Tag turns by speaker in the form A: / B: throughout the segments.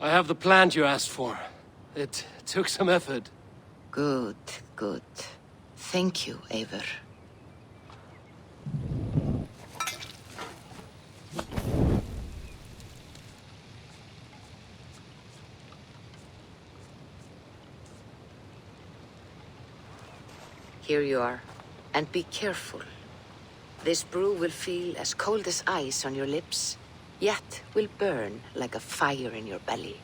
A: I have the plant you asked for. It took some effort.
B: Good, good. Thank you, Eivor. Here you are. And be careful. This brew will feel as cold as ice on your lips, yet will burn like a fire in your belly.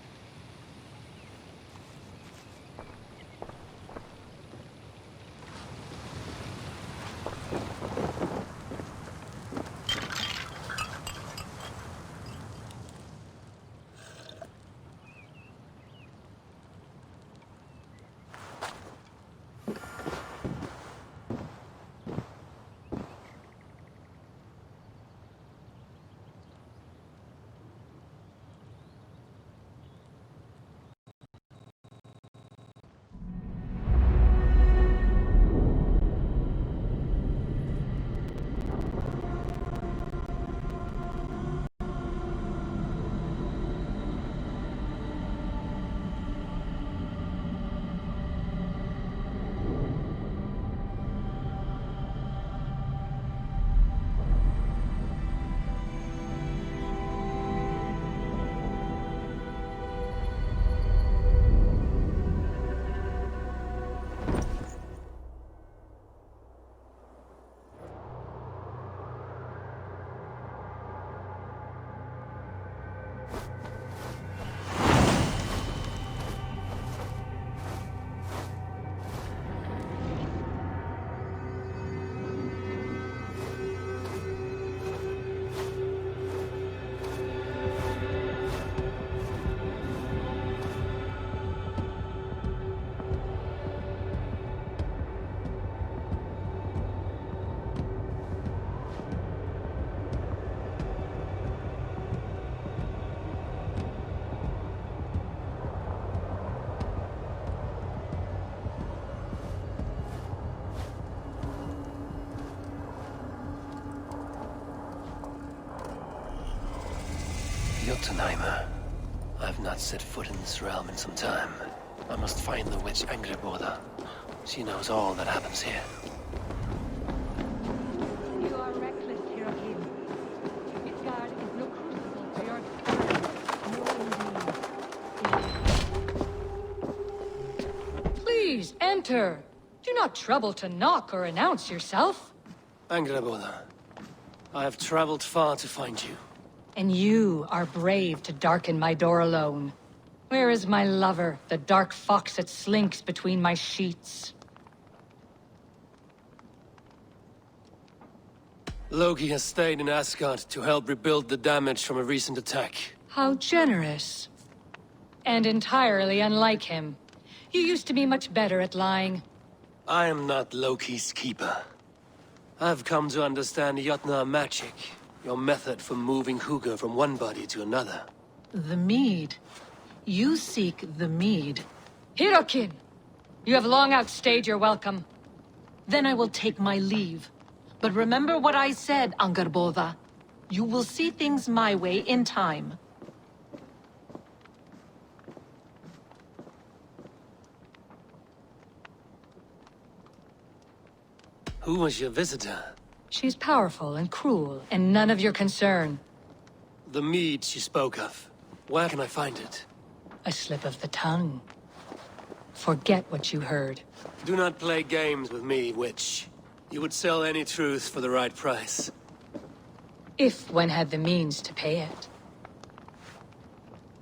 A: Jotunheimer. I've not set foot in this realm in some time. I must find the witch Angreboda. She knows all that happens here.
C: You are reckless, Hirokin. Midgard is no crucible for your... No, indeed. Please, enter. Do not trouble to knock or announce yourself.
A: Angreboda, I have traveled far to find you.
C: And you are brave to darken my door alone. Where is my lover, the dark fox that slinks between my sheets?
A: Loki has stayed in Asgard to help rebuild the damage from a recent attack.
C: How generous. And entirely unlike him. You used to be much better at lying.
A: I am not Loki's keeper. I've come to understand Jotnar magic. Your method for moving Hugr from one body to another.
D: The mead. You seek the mead.
C: Hirokin! You have long outstayed your welcome.
D: Then I will take my leave. But remember what I said, Angrboda. You will see things my way in time.
A: Who was your visitor?
C: She's powerful and cruel, and none of your concern.
A: The mead she spoke of. Where can I find it?
C: A slip of the tongue. Forget what you heard.
A: Do not play games with me, witch. You would sell any truth for the right price.
C: If one had the means to pay it.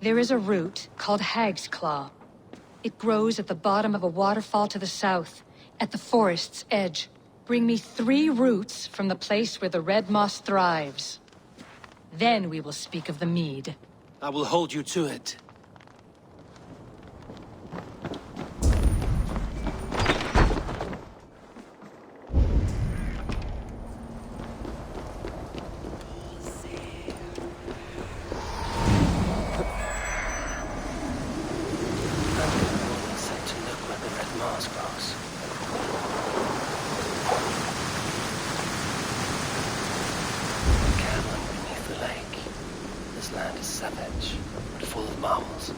C: There is a root called Hag's Claw. It grows at the bottom of a waterfall to the south, at the forest's edge. Bring me 3 roots from the place where the red moss thrives. Then we will speak of the mead.
A: I will hold you to it. Said to look where the red moss grows. Beneath the lake. This land is savage, but full of marvels.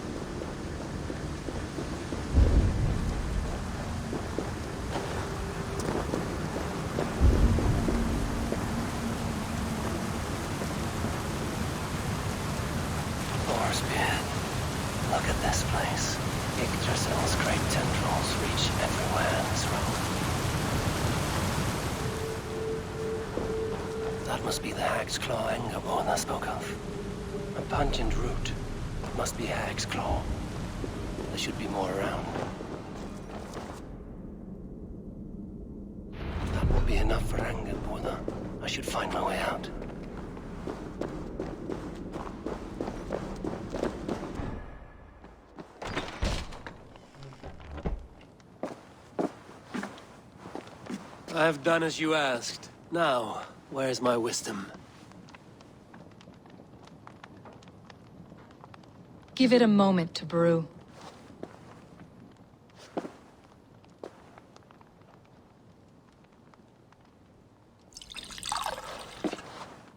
A: monster cell's great tendrils reach everywhere in this room. That must be the Hag's Claw Angerborn I spoke of. A pungent root. It must be Hag's Claw. There should be more around. That won't be enough for Angerborn. I should find my way out. I've done as you asked. Now, where's my wisdom?
C: Give it a moment to brew.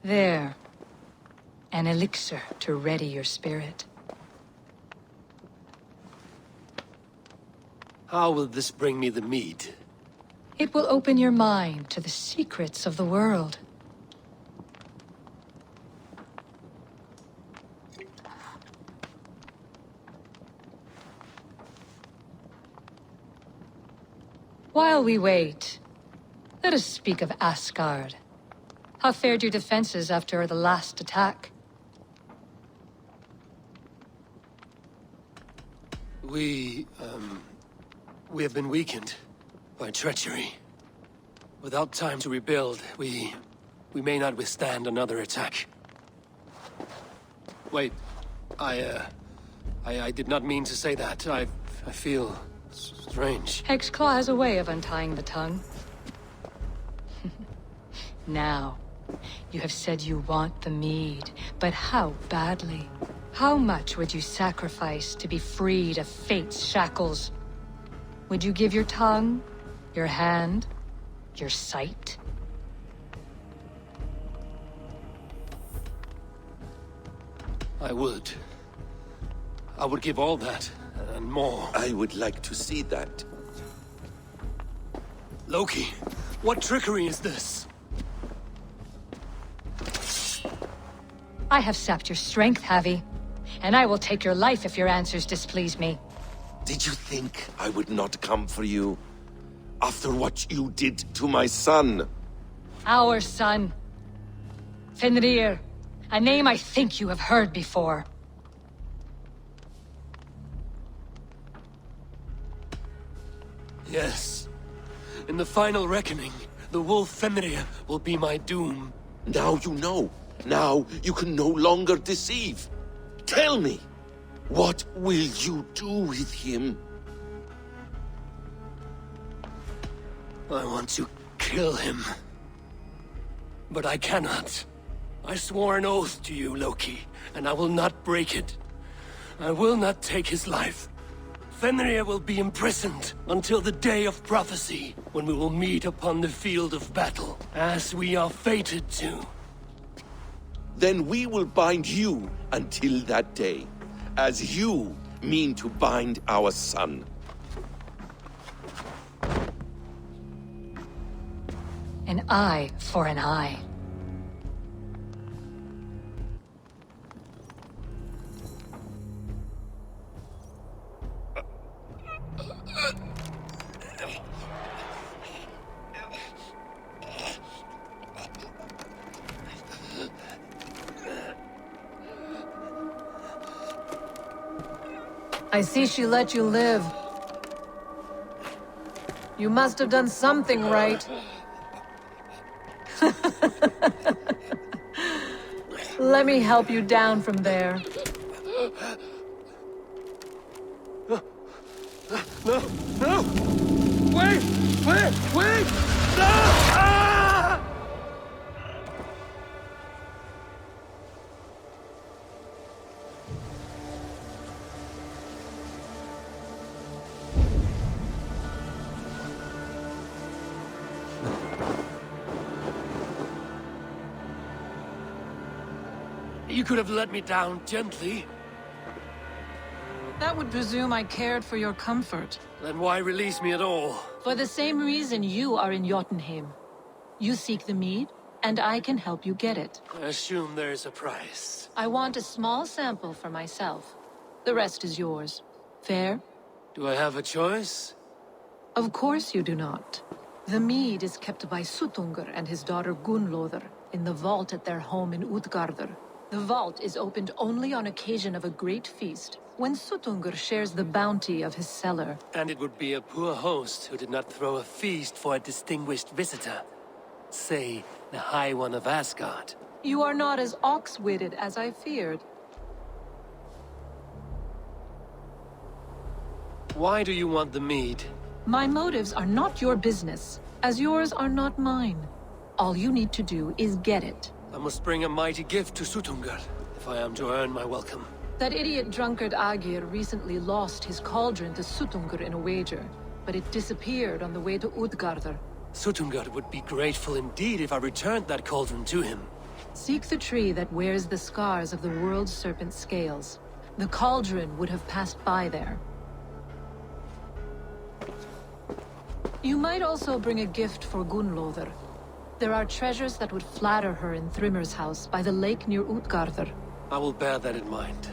C: There. An elixir to ready your spirit.
A: How will this bring me the mead?
C: It will open your mind to the secrets of the world. While we wait, let us speak of Asgard. How fared your defenses after the last attack?
A: We have been weakened by treachery. Without time to rebuild, we may not withstand another attack. Wait, I did not mean to say that. I feel strange.
C: Hexclaw has a way of untying the tongue. Now, you have said you want the mead, but how badly? How much would you sacrifice to be freed of fate's shackles? Would you give your tongue, your hand, your sight?
A: I would. I would give all that, and more.
E: I would like to see that.
A: Loki, what trickery is this?
C: I have sapped your strength, Havi. And I will take your life if your answers displease me.
E: Did you think I would not come for you? After what you did to my son?
C: Our son. Fenrir. A name I think you have heard before.
A: Yes. In the final reckoning, the wolf Fenrir will be my doom.
E: Now you know. Now you can no longer deceive. Tell me, what will you do with him?
A: I want to kill him. But I cannot. I swore an oath to you, Loki, and I will not break it. I will not take his life. Fenrir will be imprisoned until the day of prophecy, when we will meet upon the field of battle, as we are fated to.
E: Then we will bind you until that day, as you mean to bind our son.
C: An eye for an eye.
D: I see she let you live. You must have done something right. Let me help you down from there.
A: No! No! Wait! Wait! No! Ah! You could have let me down gently.
D: That would presume I cared for your comfort.
A: Then why release me at all?
D: For the same reason you are in Jotunheim. You seek the mead, and I can help you get it.
A: I assume there is a price.
D: I want a small sample for myself. The rest is yours. Fair?
A: Do I have a choice?
D: Of course you do not. The mead is kept by Suttungr and his daughter Gunnlóðr in the vault at their home in Utgardr. The vault is opened only on occasion of a great feast, when Suttungr shares the bounty of his cellar.
A: And it would be a poor host who did not throw a feast for a distinguished visitor. Say, the High One of Asgard.
D: You are not as ox-witted as I feared.
A: Why do you want the mead?
D: My motives are not your business, as yours are not mine. All you need to do is get it.
A: I must bring a mighty gift to Suttungr, if I am to earn my welcome.
D: That idiot drunkard Agir recently lost his cauldron to Suttungr in a wager, but it disappeared on the way to Utgardr.
A: Suttungr would be grateful indeed if I returned that cauldron to him.
D: Seek the tree that wears the scars of the world serpent scales. The cauldron would have passed by there. You might also bring a gift for Gunnlóðr. There are treasures that would flatter her in Thrimmer's house by the lake near Utgardr.
A: I will bear that in mind.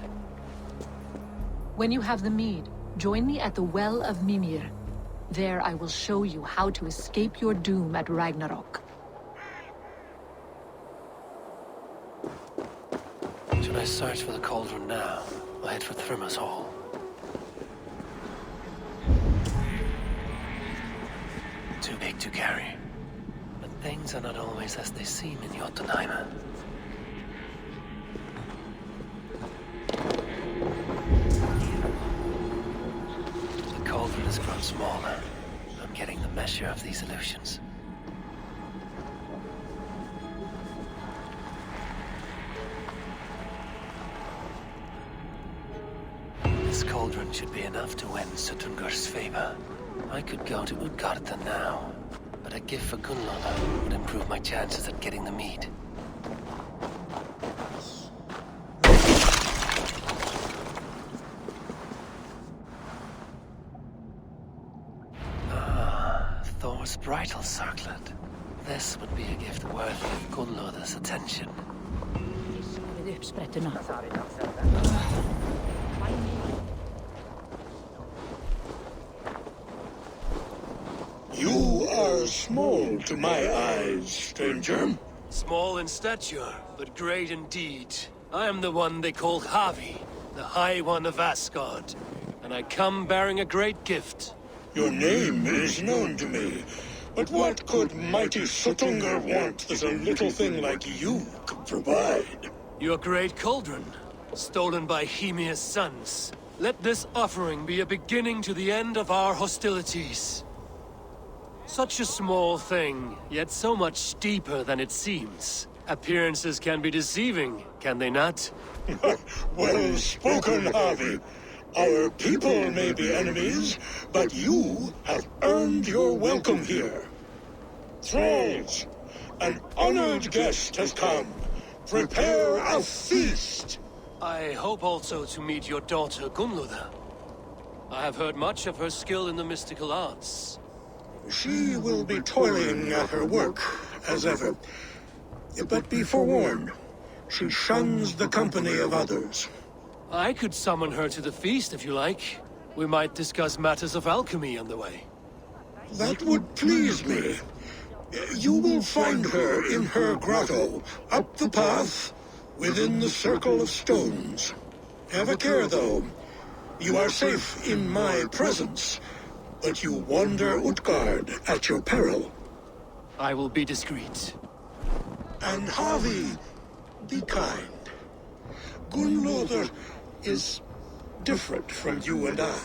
D: When you have the mead, join me at the Well of Mimir. There I will show you how to escape your doom at Ragnarok.
A: Should I search for the cauldron now, or head for Thrimmer's hall? Too big to carry. But things are not always as they seem in Jotunheim. The cauldron has grown smaller. I'm getting the measure of these illusions. This cauldron should be enough to win Suttungr's favor. I could go to Utgardr now, but a gift for Gunnlóðr would improve my chances at getting the mead. Ah, Thor's bridal circlet. This would be a gift worthy of Gunnlóðr's attention.
F: You are small to my eyes, stranger.
A: Small in stature, but great in deed. I am the one they call Havi, the High One of Asgard, and I come bearing a great gift.
F: Your name is known to me, but what could mighty Suttungr want that a little thing like you could provide?
A: Your great cauldron, stolen by Hymir's sons. Let this offering be a beginning to the end of our hostilities. Such a small thing, yet so much deeper than it seems. Appearances can be deceiving, can they not?
F: Well spoken, Harvey. Our people may be enemies, but you have earned your welcome here. Thralls, an honored guest has come. Prepare a feast!
A: I hope also to meet your daughter Gunnlóðr. I have heard much of her skill in the mystical arts.
F: She will be toiling at her work, as ever. But be forewarned, she shuns the company of others.
A: I could summon her to the feast if you like. We might discuss matters of alchemy on the way.
F: That would please me. You will find her in her grotto, up the path, within the circle of stones. Have a care, though. You are safe in my presence, but you wander Utgard at your peril.
A: I will be discreet.
F: And Havi, be kind. Gunnlóðr is different from you and I.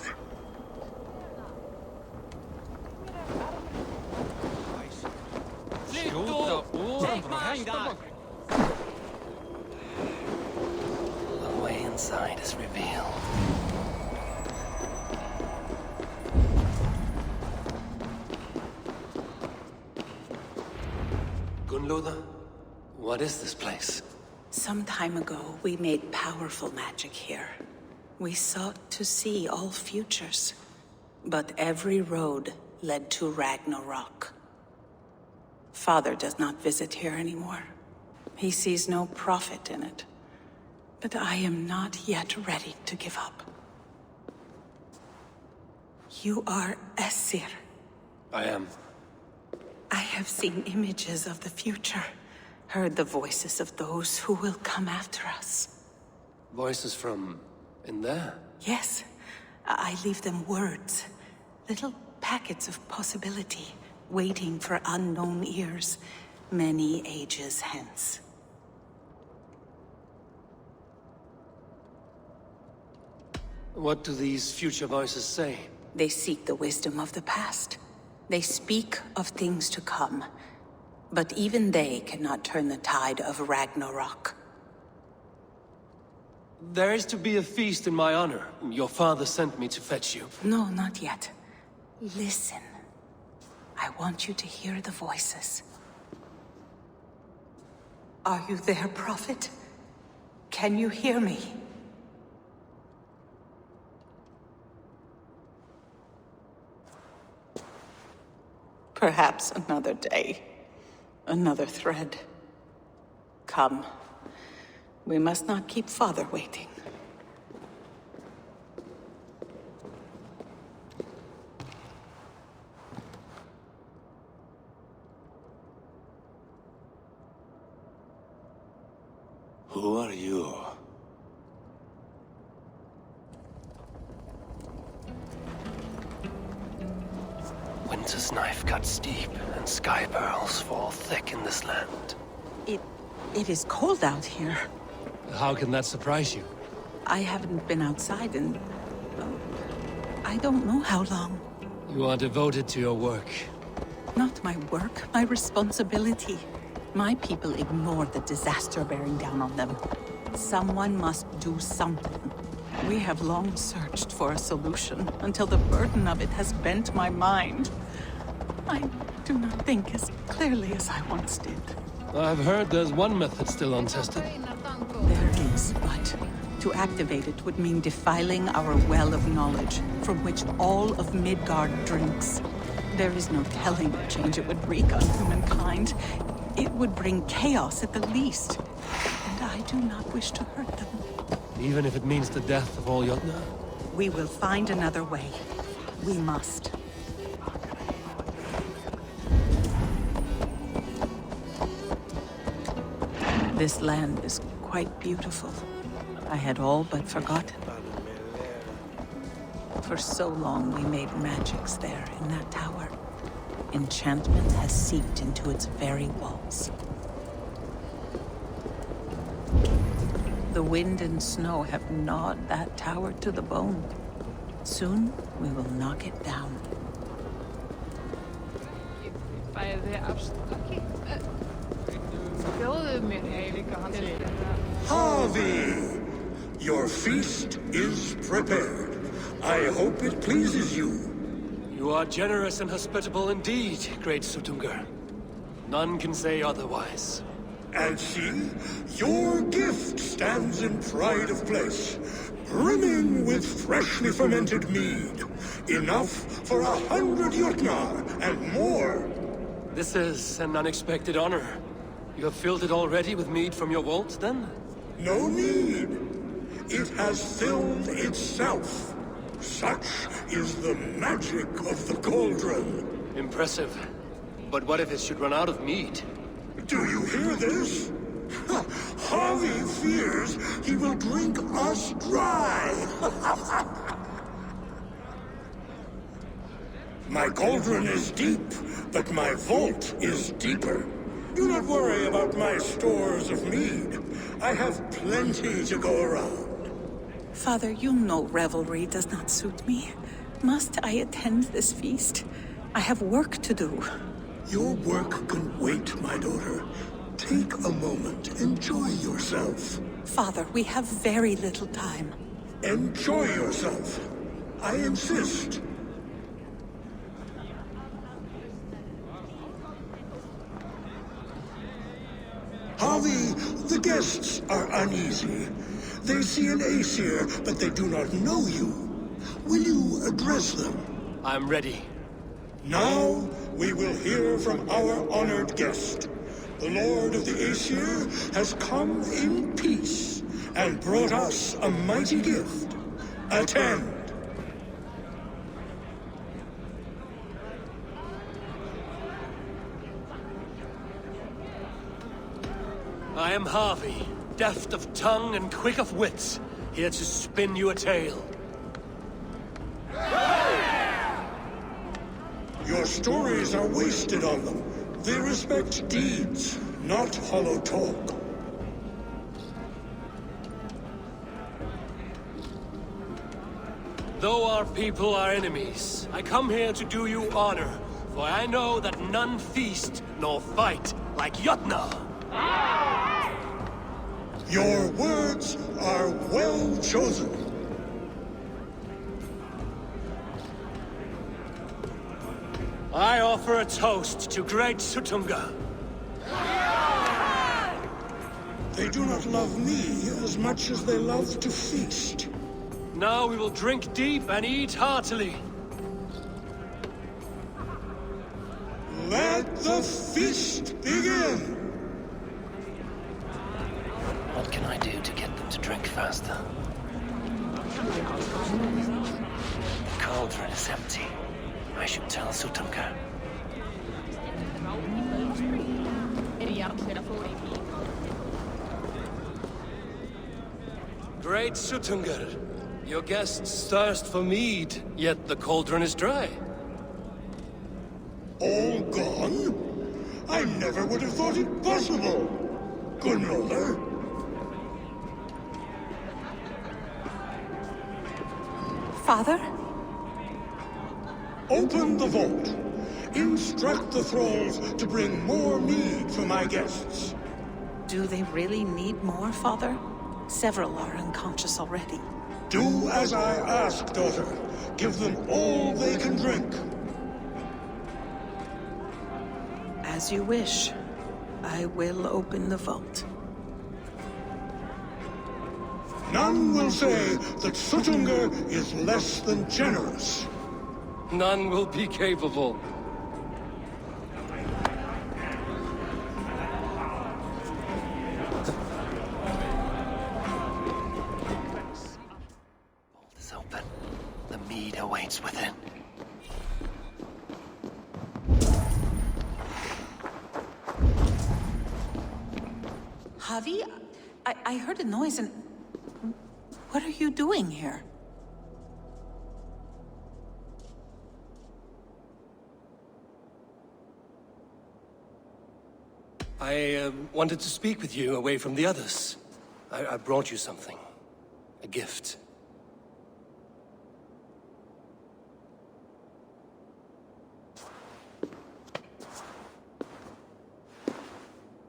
A: The way inside is revealed. Gunnlóðr, what is this place?
G: Some time ago, we made powerful magic here. We sought to see all futures, but every road led to Ragnarok. Father does not visit here anymore. He sees no profit in it. But I am not yet ready to give up. You are Esir.
A: I am.
G: I have seen images of the future, heard the voices of those who will come after us.
A: Voices from in there?
G: Yes, I leave them words. Little packets of possibility, waiting for unknown ears, many ages hence.
A: What do these future voices say?
G: They seek the wisdom of the past. They speak of things to come. But even they cannot turn the tide of Ragnarok.
A: There is to be a feast in my honor. Your father sent me to fetch you.
G: No, not yet. Listen. I want you to hear the voices. Are you there, Prophet? Can you hear me? Perhaps another day. Another thread. Come. We must not keep Father waiting.
E: Who are you?
A: Winter's knife cuts deep, and sky pearls fall thick in this land.
G: It is cold out here.
A: How can that surprise you?
G: I haven't been outside in... I don't know how long.
A: You are devoted to your work.
G: Not my work, my responsibility. My people ignore the disaster bearing down on them. Someone must do something. We have long searched for a solution until the burden of it has bent my mind. I do not think as clearly as I once did.
A: I've heard there's one method still untested.
G: There is, but to activate it would mean defiling our well of knowledge, from which all of Midgard drinks. There is no telling the change it would wreak on humankind. It would bring chaos at the least, and I do not wish to hurt them.
A: Even if it means the death of all Jotnar?
G: We will find another way. We must. This land is quite beautiful. I had all but forgotten. For so long we made magics there in that tower. Enchantment has seeped into its very walls. The wind and snow have gnawed that tower to the bone. Soon we will knock it down.
F: Harvey! Your feast is prepared. I hope it pleases you.
A: You are generous and hospitable indeed, great Sutungur. None can say otherwise.
F: And see, your gift stands in pride of place, brimming with freshly fermented mead. Enough for 100 Jotnar and more.
A: This is an unexpected honor. You have filled it already with mead from your vault, then?
F: No need. It has filled itself. Such is the magic of the cauldron.
A: Impressive. But what if it should run out of mead?
F: Do you hear this? Harvey fears he will drink us dry. My cauldron is deep, but my vault is deeper. Do not worry about my stores of mead. I have plenty to go around.
G: Father, you know revelry does not suit me. Must I attend this feast? I have work to do.
F: Your work can wait, my daughter. Take a moment. Enjoy yourself.
G: Father, we have very little time.
F: Enjoy yourself. I insist. Harvey, the guests are uneasy. They see an Aesir, but they do not know you. Will you address them?
A: I'm ready.
F: Now, we will hear from our honored guest. The Lord of the Aesir has come in peace and brought us a mighty gift. Attend.
A: I am Harvey, deft of tongue and quick of wit, here to spin you a tale.
F: Your stories are wasted on them. They respect deeds, not hollow talk.
A: Though our people are enemies, I come here to do you honor, for I know that none feast nor fight like Jotnar.
F: Your words are well chosen.
A: I offer a toast to great Sutunga.
F: They do not love me as much as they love to feast.
A: Now we will drink deep and eat heartily.
F: Let the feast begin!
A: What can I do to get them to drink faster? The cauldron is empty. I should tell Sutunga. Great Sutunga, your guests thirst for mead, yet the cauldron is dry.
F: All gone? I never would have thought it possible. Gunloder.
G: Father?
F: Open the vault. Instruct the thralls to bring more mead for my guests.
G: Do they really need more, Father? Several are unconscious already.
F: Do as I ask, daughter. Give them all they can drink.
G: As you wish. I will open the vault.
F: None will say that Sutunga is less than generous.
A: None will be capable. Vault is open. The mead awaits within.
G: Javi, I heard a noise and... What are you doing here?
A: I wanted to speak with you away from the others. I brought you something. A gift.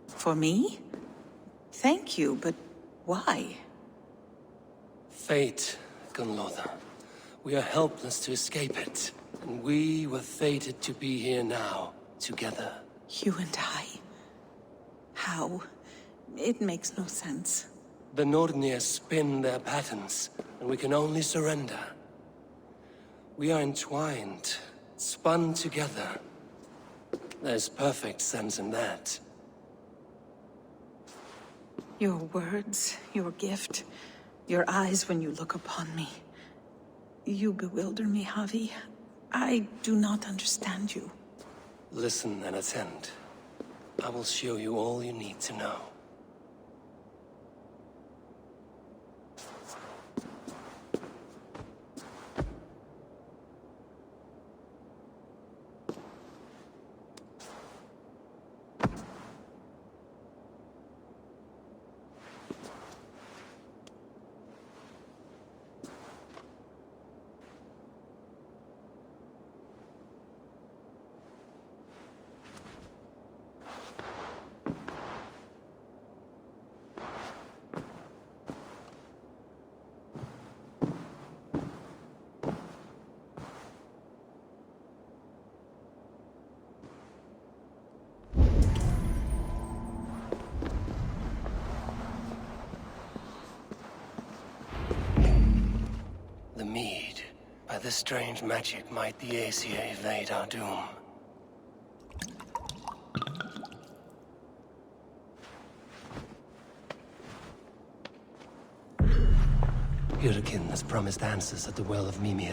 G: For me? Thank you, but why?
A: Fate, Gunloda. We are helpless to escape it. And we were fated to be here now, together.
G: You and I? How? It makes no sense.
A: The Nordnir spin their patterns, and we can only surrender. We are entwined, spun together. There's perfect sense in that.
G: Your words, your gift, your eyes when you look upon me. You bewilder me, Javi. I do not understand you.
A: Listen and attend. I will show you all you need to know. The mead. By this strange magic might the Aesir evade our doom. Hurricane has promised answers at the Well of Mimir.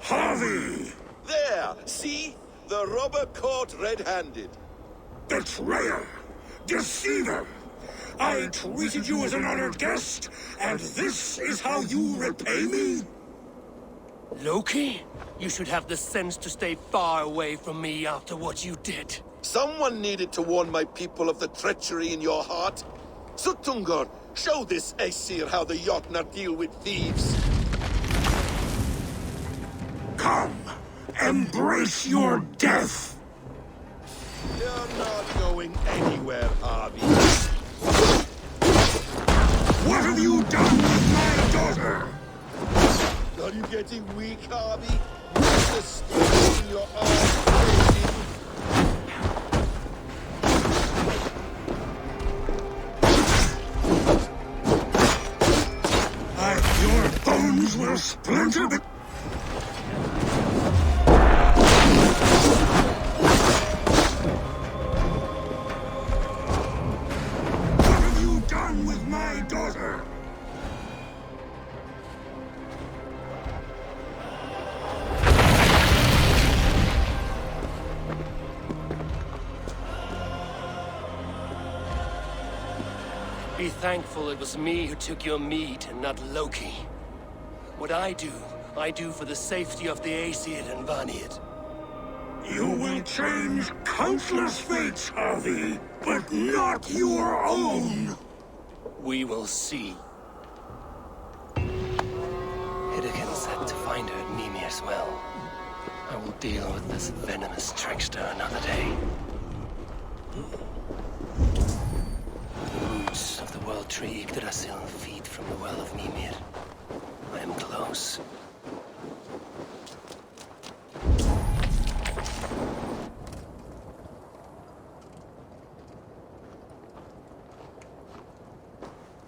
F: Harvey!
E: There! See? A robber caught red-handed.
F: Betrayer! Deceiver! I treated you as an honored guest, and this is how you repay me?
A: Loki? You should have the sense to stay far away from me after what you did.
E: Someone needed to warn my people of the treachery in your heart. Suttungr, show this Aesir how the Jotnar deal with thieves.
F: Come, embrace your death!
E: You're not going anywhere, Harvey.
F: What have you done with my daughter?
E: Are you getting weak, Harvey? The steel in your arms breaking.
F: Your bones will splinter, but... What have you done with my daughter?
A: Be thankful it was me who took your meat and not Loki. What I do for the safety of the Aesir and Vanir.
F: You will change countless fates, Harvey, but not your own.
A: We will see. Hidekin said to find her at Mimir's well. I will deal with this venomous trickster another day. The roots of the world tree Yggdrasil feed from the well of Mimir. I am close.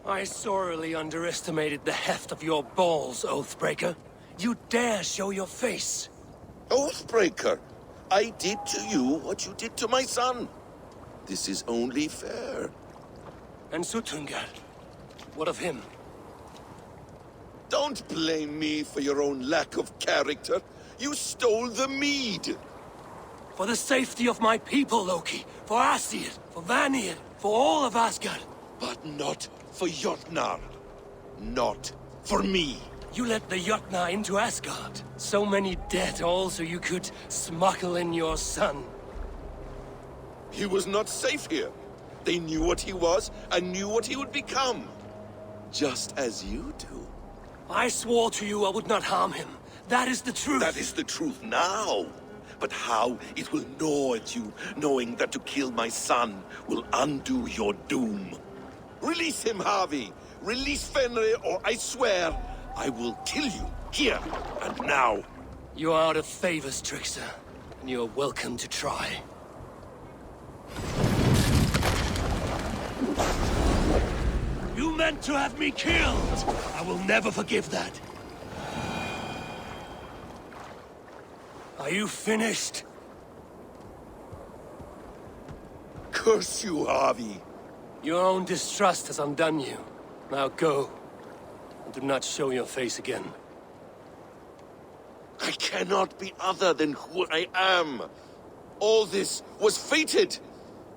A: I sorely underestimated the heft of your balls, Oathbreaker. You dare show your face!
E: Oathbreaker, I did to you what you did to my son. This is only fair.
A: And Suttungr? What of him?
E: Don't blame me for your own lack of character. You stole the mead.
A: For the safety of my people, Loki. For Aesir, for Vanir, for all of Asgard.
E: But not for Jotnar. Not for me.
A: You let the Jotnar into Asgard. So many dead, all so you could smuggle in your son.
E: He was not safe here. They knew what he was and knew what he would become. Just as you do.
A: I swore to you I would not harm him. That is the truth.
E: That is the truth now. But how it will gnaw at you, knowing that to kill my son will undo your doom. Release him, Harvey. Release Fenrir, or I swear, I will kill you, here and now.
A: You are out of favors, Trickster. And you are welcome to try. You meant to have me killed! I will never forgive that. Are you finished?
E: Curse you, Harvey.
A: Your own distrust has undone you. Now go. And do not show your face again.
E: I cannot be other than who I am. All this was fated.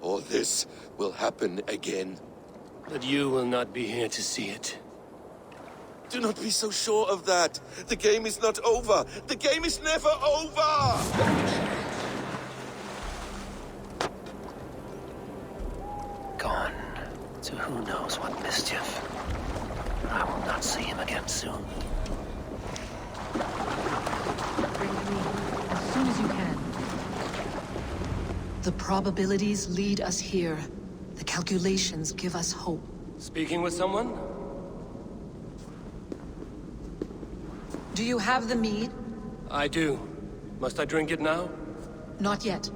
E: All this will happen again.
A: But you will not be here to see it.
E: Do not be so sure of that. The game is not over. The game is never over!
A: Gone to who knows what mischief. I will not see him again soon.
D: Bring me as soon as you can. The probabilities lead us here. The calculations give us hope.
A: Speaking with someone?
D: Do you have the mead?
A: I do. Must I drink it now?
D: Not yet.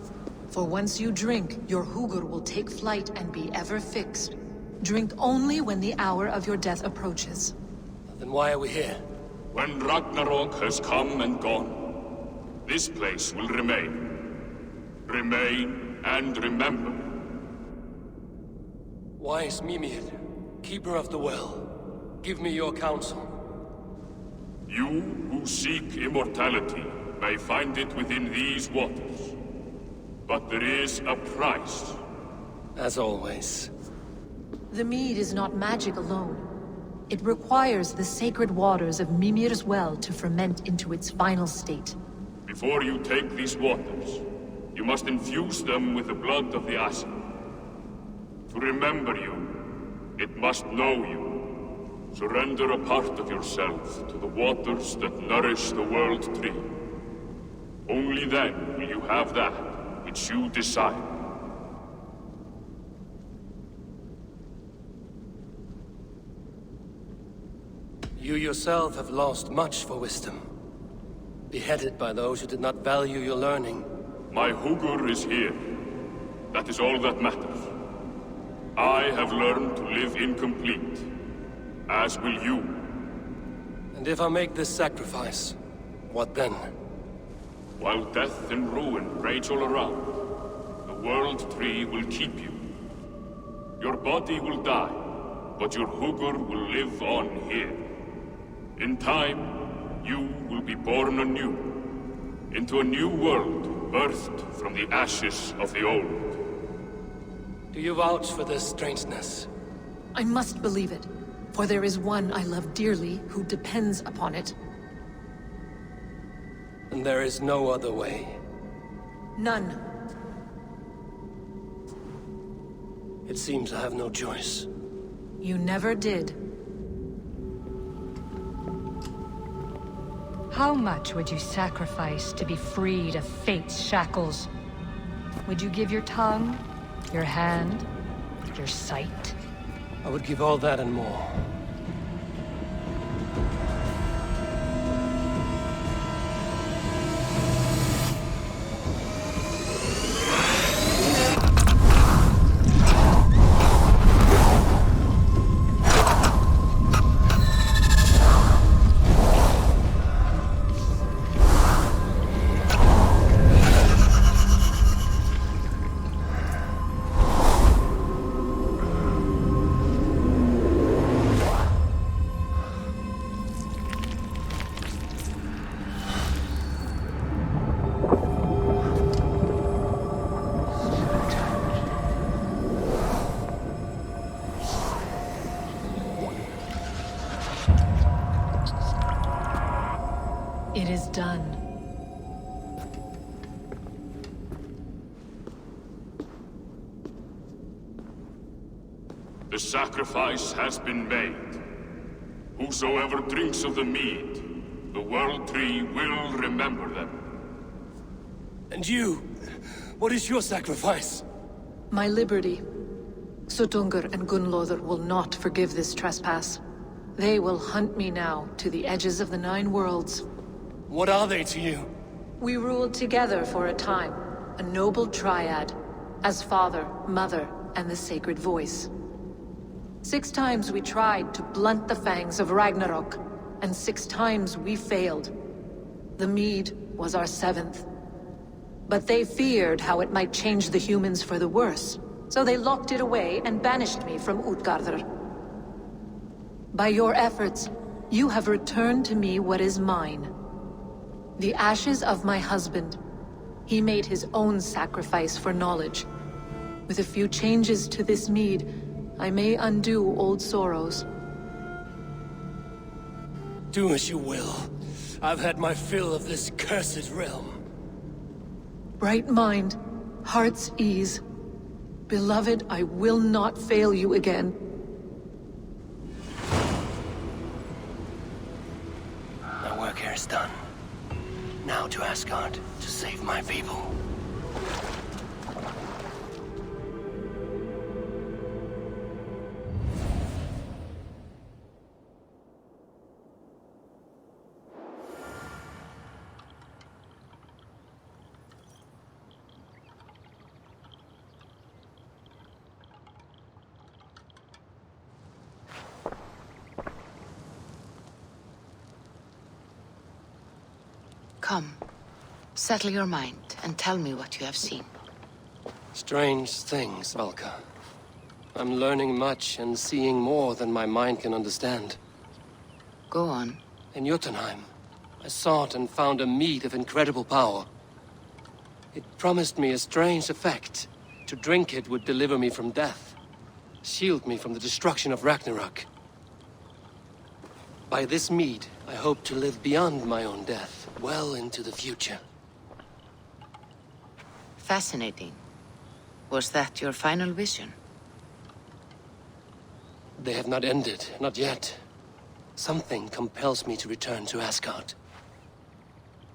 D: For once you drink, your Hugur will take flight and be ever fixed. Drink only when the hour of your death approaches.
A: Then why are we here?
H: When Ragnarok has come and gone, this place will remain. Remain and remember.
A: Wise Mimir, keeper of the well, give me your counsel.
H: You who seek immortality may find it within these waters. But there is a price.
A: As always.
D: The mead is not magic alone. It requires the sacred waters of Mimir's well to ferment into its final state.
H: Before you take these waters, you must infuse them with the blood of the acid. To remember you, it must know you. Surrender a part of yourself to the waters that nourish the World Tree. Only then will you have that which you desire.
A: You yourself have lost much for wisdom. Beheaded by those who did not value your learning.
H: My Hugur is here. That is all that matters. I have learned to live incomplete, as will you.
A: And if I make this sacrifice, what then?
H: While death and ruin rage all around, the World Tree will keep you. Your body will die, but your Hugur will live on here. In time, you will be born anew, into a new world birthed from the ashes of the old.
A: Do you vouch for this strangeness?
D: I must believe it, for there is one I love dearly who depends upon it.
A: And there is no other way.
D: None.
A: It seems I have no choice.
D: You never did.
C: How much would you sacrifice to be freed of fate's shackles? Would you give your tongue, your hand, your sight?
A: I would give all that and more.
D: It is done.
H: The sacrifice has been made. Whosoever drinks of the mead, the World Tree will remember them.
A: And you? What is your sacrifice?
D: My liberty. Suttungr and Gunnlóðr will not forgive this trespass. They will hunt me now to the edges of the 9 worlds.
A: What are they to you?
D: We ruled together for a time, a noble triad, as father, mother, and the sacred voice. 6 times we tried to blunt the fangs of Ragnarok, and 6 times we failed. The mead was our 7th. But they feared how it might change the humans for the worse, so they locked it away and banished me from Utgardr. By your efforts, you have returned to me what is mine. The ashes of my husband. He made his own sacrifice for knowledge. With a few changes to this mead, I may undo old sorrows.
A: Do as you will. I've had my fill of this cursed realm.
D: Bright mind, heart's ease. Beloved, I will not fail you again.
A: My work here is done. Now to Asgard, to save my people.
B: Come. Settle your mind and tell me what you have seen.
A: Strange things, Valka. I'm learning much and seeing more than my mind can understand.
B: Go on.
A: In Jotunheim, I sought and found a mead of incredible power. It promised me a strange effect. To drink it would deliver me from death. Shield me from the destruction of Ragnarok. By this mead, I hope to live beyond my own death, well into the future.
B: Fascinating. Was that your final vision?
A: They have not ended, not yet. Something compels me to return to Asgard.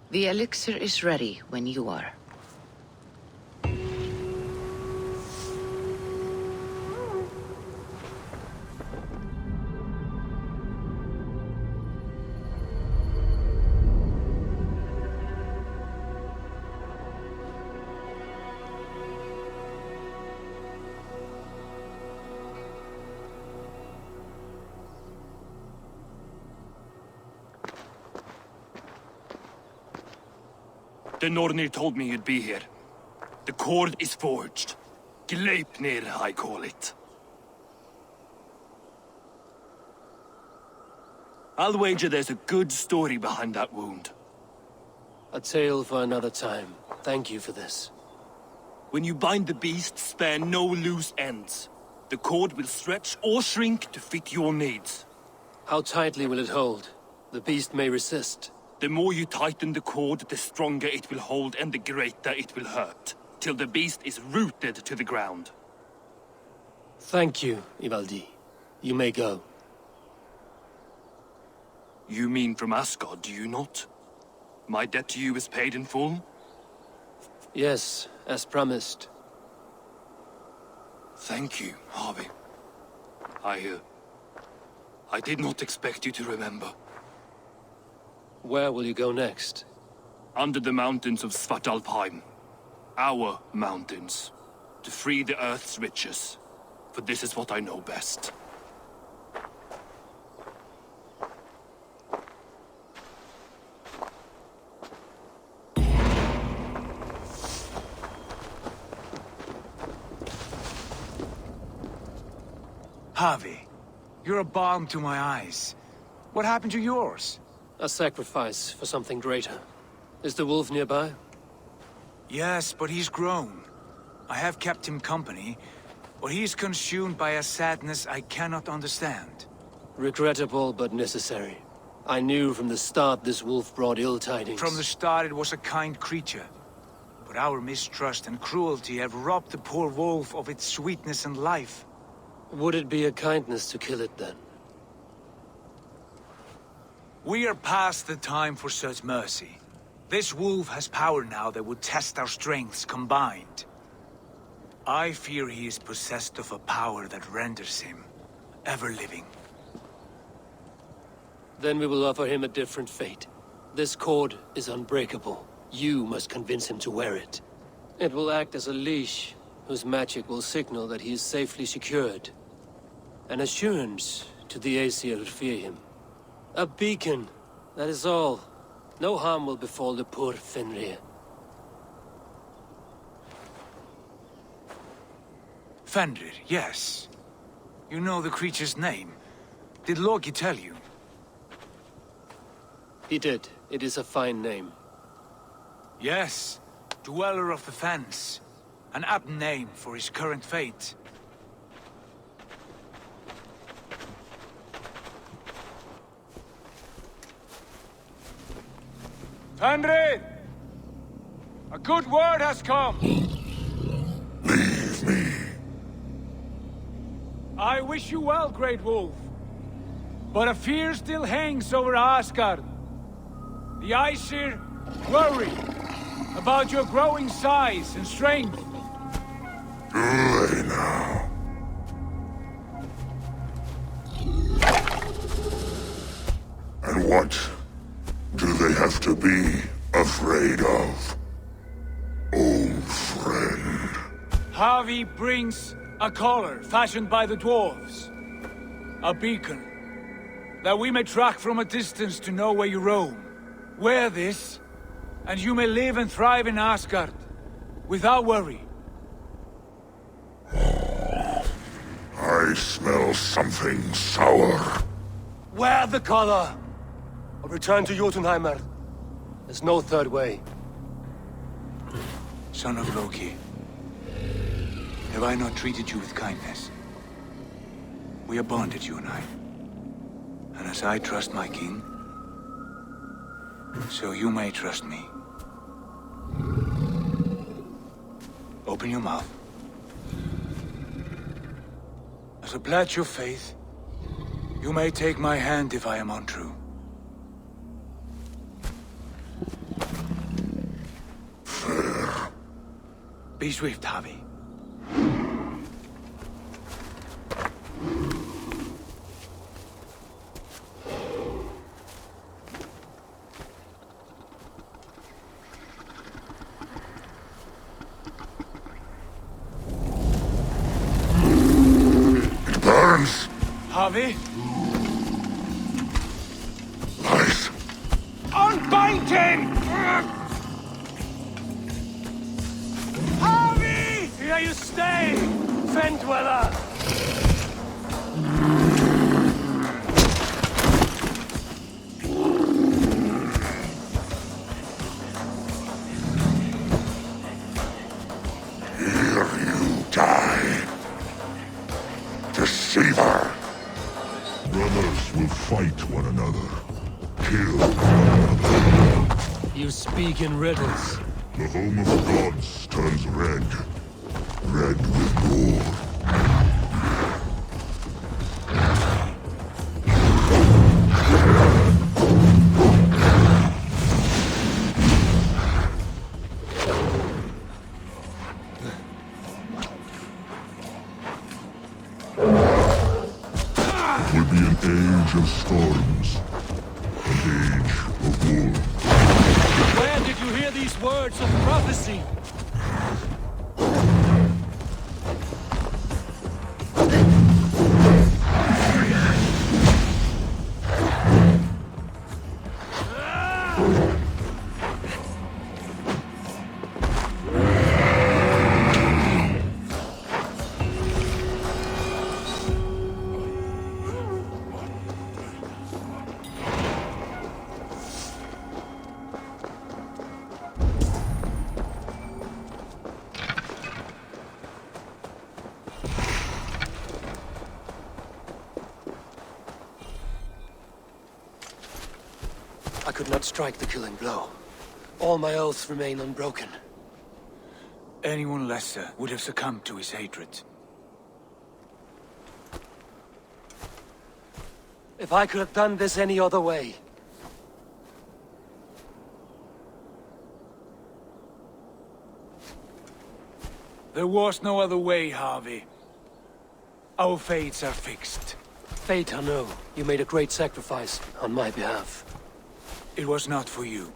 B: The elixir is ready when you are.
I: The Nornir told me you'd be here. The cord is forged. Gleipnir, I call it. I'll wager there's a good story behind that wound.
A: A tale for another time. Thank you for this.
I: When you bind the beast, spare no loose ends. The cord will stretch or shrink to fit your needs.
A: How tightly will it hold? The beast may resist.
I: The more you tighten the cord, the stronger it will hold and the greater it will hurt, till the beast is rooted to the ground.
A: Thank you, Ivaldi. You may go.
I: You mean from Asgard, do you not? My debt to you is paid in full?
A: Yes, as promised.
I: Thank you, Harvey. I did not expect you to remember.
A: Where will you go next?
I: Under the mountains of Svartalfheim. Our mountains. To free the Earth's riches. For this is what I know best.
J: Harvey, you're a balm to my eyes. What happened to yours?
A: A sacrifice for something greater. Is the wolf nearby?
J: Yes, but he's grown. I have kept him company, but he's consumed by a sadness I cannot understand.
A: Regrettable, but necessary. I knew from the start this wolf brought ill tidings.
J: From the start it was a kind creature. But our mistrust and cruelty have robbed the poor wolf of its sweetness and life.
A: Would it be a kindness to kill it then?
J: We are past the time for such mercy. This wolf has power now that would test our strengths combined. I fear he is possessed of a power that renders him ever-living.
A: Then we will offer him a different fate. This cord is unbreakable. You must convince him to wear it. It will act as a leash, whose magic will signal that he is safely secured. An assurance to the Aesir who fear him. A beacon, that is all. No harm will befall the poor Fenrir.
J: Fenrir, yes. You know the creature's name. Did Loki tell you?
A: He did. It is a fine name.
J: Yes. Dweller of the Fens. An apt name for his current fate. Fenrir! A good word has come!
F: Leave me.
J: I wish you well, Great Wolf. But a fear still hangs over Asgard. The Aesir worry about your growing size and strength.
F: Do they now? And what do they have to be afraid of? Old friend.
J: Harvey brings a collar fashioned by the dwarves. A beacon. That we may track from a distance to know where you roam. Wear this, and you may live and thrive in Asgard. Without worry.
F: I smell something sour.
A: Wear the collar! Or return to Jotunheimer. There's no third way.
J: Son of Loki, have I not treated you with kindness? We are bonded, you and I. And as I trust my king, so you may trust me. Open your mouth. As a pledge of faith, you may take my hand if I am untrue. Be swift, Harvey.
F: It burns!
J: Harvey?
F: Lies!
J: Unbind him! Harvey! Here you stay, Fen Dweller!
F: Here you die. Deceiver! Brothers will fight one another. Kill one another.
A: You speak in riddles.
F: The home of the gods turns red. Red with gore. It will be an age of storms. An age of war.
A: Where did you hear these words of prophecy? I could not strike the killing blow. All my oaths remain unbroken.
J: Anyone lesser would have succumbed to his hatred.
A: If I could have done this any other way.
J: There was no other way, Harvey. Our fates are fixed.
A: Fate, I know. You made a great sacrifice on my behalf.
J: It was not for you.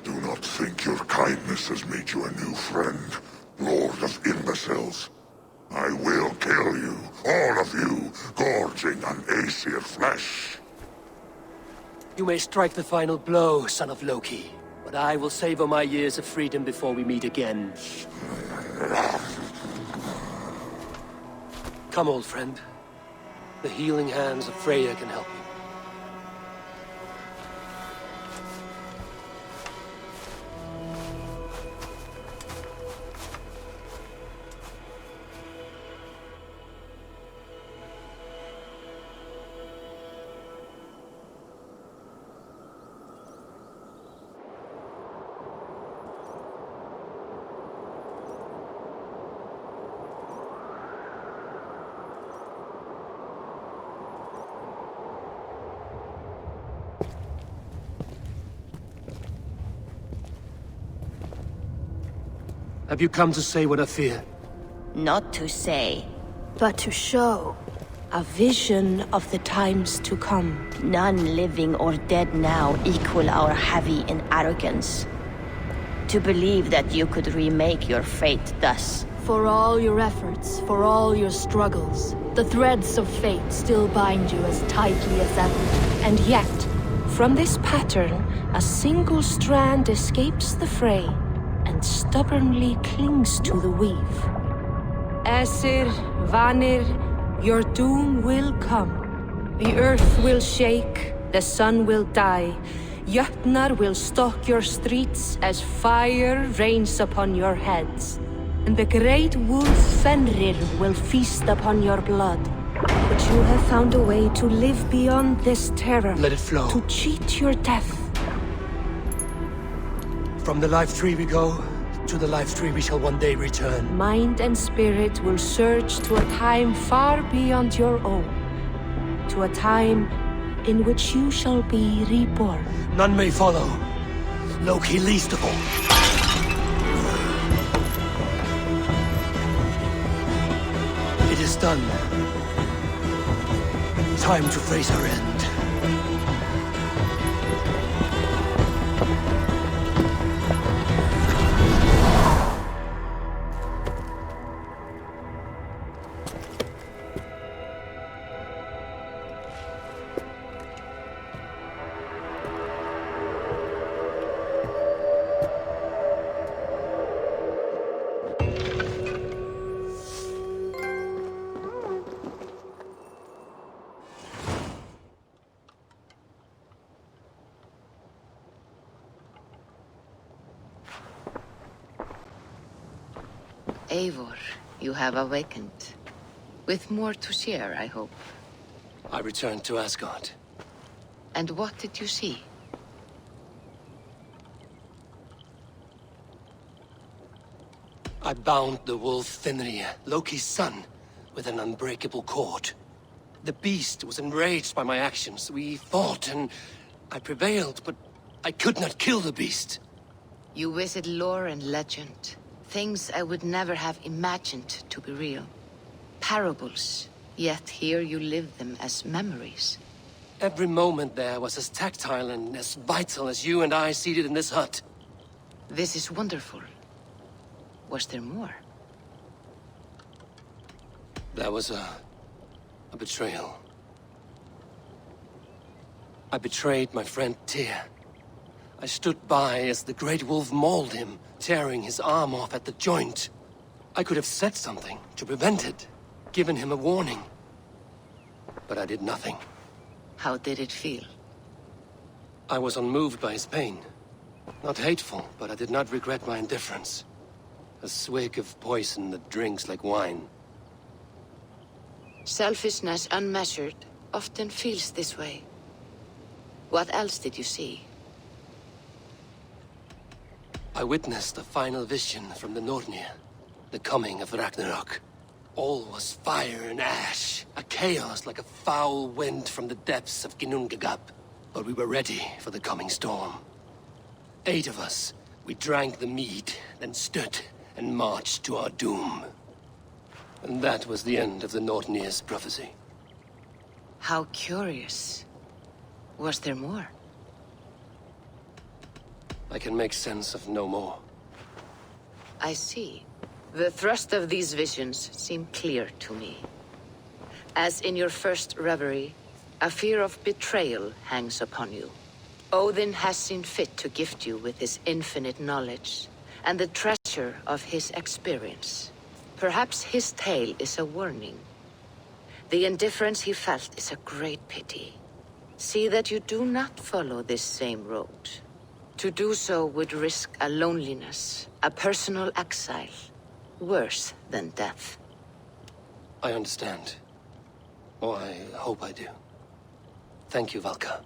F: Do not think your kindness has made you a new friend, Lord of Imbeciles. I will kill you, all of you, gorging on Aesir flesh.
A: You may strike the final blow, son of Loki. But I will savor my years of freedom before we meet again. Come, old friend. The healing hands of Freya can help you. Have you come to say what I fear?
K: Not to say,
L: but to show.
K: a vision of the times to come. None living or dead now equal our heavy in arrogance. To believe that you could remake your fate thus.
L: For all your efforts, for all your struggles, the threads of fate still bind you as tightly as ever. And yet, from this pattern, a single strand escapes the fray and stubbornly clings to the weave. Aesir, Vanir, your doom will come. The earth will shake, the sun will die. Jötnar will stalk your streets as fire rains upon your heads. And the great wolf Fenrir will feast upon your blood. But you have found a way to live beyond this terror.
A: Let it flow.
L: To cheat your death.
A: From the life tree we go, to the life tree we shall one day return.
L: Mind and spirit will surge to a time far beyond your own. To a time in which you shall be reborn.
A: None may follow. Loki least of all. It is done. Time to face our end.
B: Eivor, you have awakened. With more to share, I hope.
A: I returned to Asgard.
B: And what did you see?
A: I bound the wolf Fenrir, Loki's son, with an unbreakable cord. The beast was enraged by my actions. We fought and I prevailed, but I could not kill the beast.
B: You visit lore and legend. Things I would never have imagined to be real. Parables, yet here you live them as memories.
A: Every moment there was as tactile and as vital as you and I seated in this hut.
B: This is wonderful. Was there more?
A: There was a betrayal. I betrayed my friend Tyr. I stood by as the great wolf mauled him, tearing his arm off at the joint. I could have said something to prevent it, given him a warning. But I did nothing.
B: How did it feel?
A: I was unmoved by his pain. Not hateful, but I did not regret my indifference. A swig of poison that drinks like wine.
B: Selfishness unmeasured often feels this way. What else did you see?
A: I witnessed the final vision from the Nornir, the coming of Ragnarok. All was fire and ash, a chaos like a foul wind from the depths of Ginnungagap. But we were ready for the coming storm. 8 of us, we drank the mead, then stood and marched to our doom. And that was the end of the Nornir's prophecy.
B: How curious. Was there more?
A: I can make sense of no more.
B: I see. The thrust of these visions seem clear to me. As in your first reverie, a fear of betrayal hangs upon you. Odin has seen fit to gift you with his infinite knowledge, and the treasure of his experience. Perhaps his tale is a warning. The indifference he felt is a great pity. See that you do not follow this same road. To do so would risk a loneliness, a personal exile, worse than death.
A: I understand. Or I hope I do. Thank you, Valka.